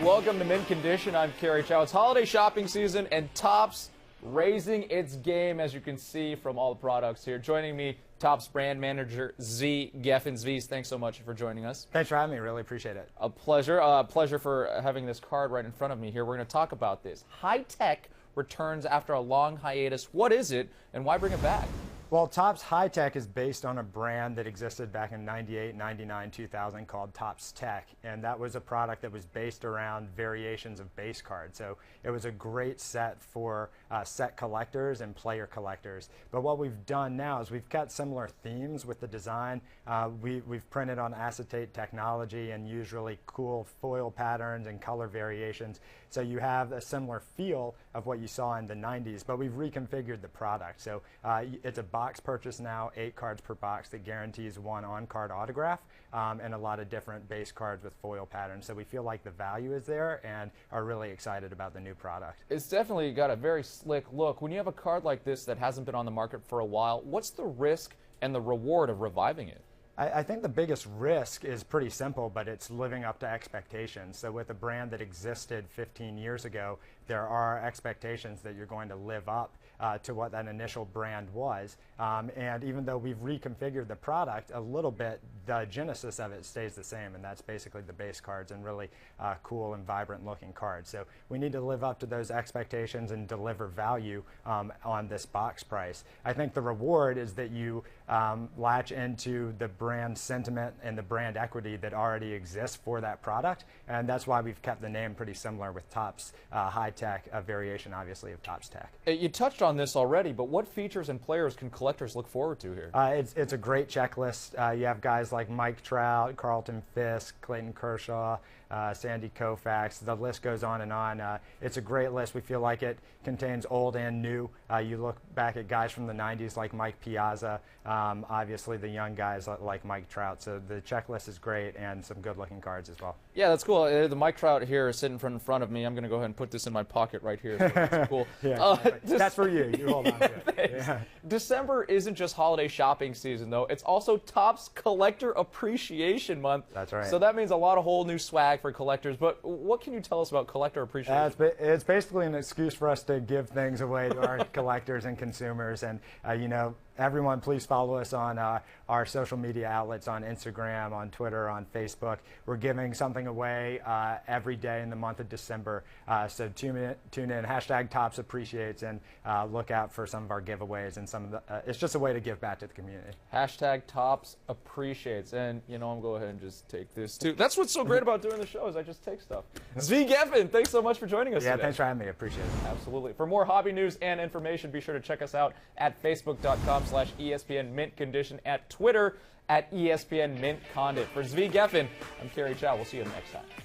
Welcome to Mint Condition. I'm Kerry Chow. It's holiday shopping season, and Topps raising its game, as you can see from all the products here. Joining me, Topps brand manager Zvee Geffen. Zvee, thanks so much for joining us. Thanks for having me. Really appreciate it. A pleasure. Pleasure for having this card right in front of me here. We're going to talk about this. Hi-Tek returns after a long hiatus. What is it, and why bring it back? Well, Topps Hi-Tek is based on a brand that existed back in 98, 99, 2000 called Topps Tek, and that was a product that was based around variations of base cards. So it was a great set for set collectors and player collectors. But what we've done now is we've got similar themes with the design. We've printed on acetate technology and used really cool foil patterns and color variations. So you have a similar feel of what you saw in the 90s, but we've reconfigured the product. So it's a box purchase now, 8 cards per box that guarantees one on-card autograph and a lot of different base cards with foil patterns. So we feel like the value is there and are really excited about the new product. It's definitely got a very slick look. When you have a card like this that hasn't been on the market for a while, what's the risk and the reward of reviving it? I think the biggest risk is pretty simple, but it's living up to expectations. So with a brand that existed 15 years ago, there are expectations that you're going to live up to what that initial brand was. And even though we've reconfigured the product a little bit, the genesis of it stays the same, and that's basically the base cards and really cool and vibrant looking cards. So we need to live up to those expectations and deliver value on this box price. I think the reward is that you latch into the brand sentiment and the brand equity that already exists for that product, and that's why we've kept the name pretty similar with Topps Hi-Tek, a variation obviously of Topps Tek. You touched on this already, but what features and players can collectors look forward to here? It's a great checklist. You have guys like Mike Trout, Carlton Fisk, Clayton Kershaw, Sandy Koufax. The list goes on and on. It's a great list. We feel like it contains old and new. You look back at guys from the 90s like Mike Piazza, obviously the young guys like Mike Trout. So the checklist is great and some good looking cards as well. Yeah, that's cool. The Mike Trout here is sitting in front of me. I'm going to go ahead and put this in my pocket right here. So that's cool. Yeah, that's for you. You hold on to it. Yeah. December isn't just holiday shopping season, though. It's also Topps Collector Appreciation Month. That's right. So that means a lot of whole new swag for collectors. But what can you tell us about Collector Appreciation? It's basically an excuse for us to give things away to our collectors and consumers. And, you know, everyone, please follow us on our social media outlets on Instagram, on Twitter, on Facebook. We're giving something away every day in the month of December. So tune in, hashtag Topps Appreciates, and look out for some of our giveaways and some of the. It's just a way to give back to the community. Hashtag Topps Appreciates, and you know I'm going to go ahead and just take this too. That's what's so great about doing the show is I just take stuff. Zvee Geffen, thanks so much for joining us today. Thanks for having me. I appreciate it. Absolutely. For more hobby news and information, be sure to check us out at Facebook.com/ESPN Mint Condition, at Twitter at ESPN Mint Condit. For Zvee Geffen, I'm Kerry Chow. We'll see you next time.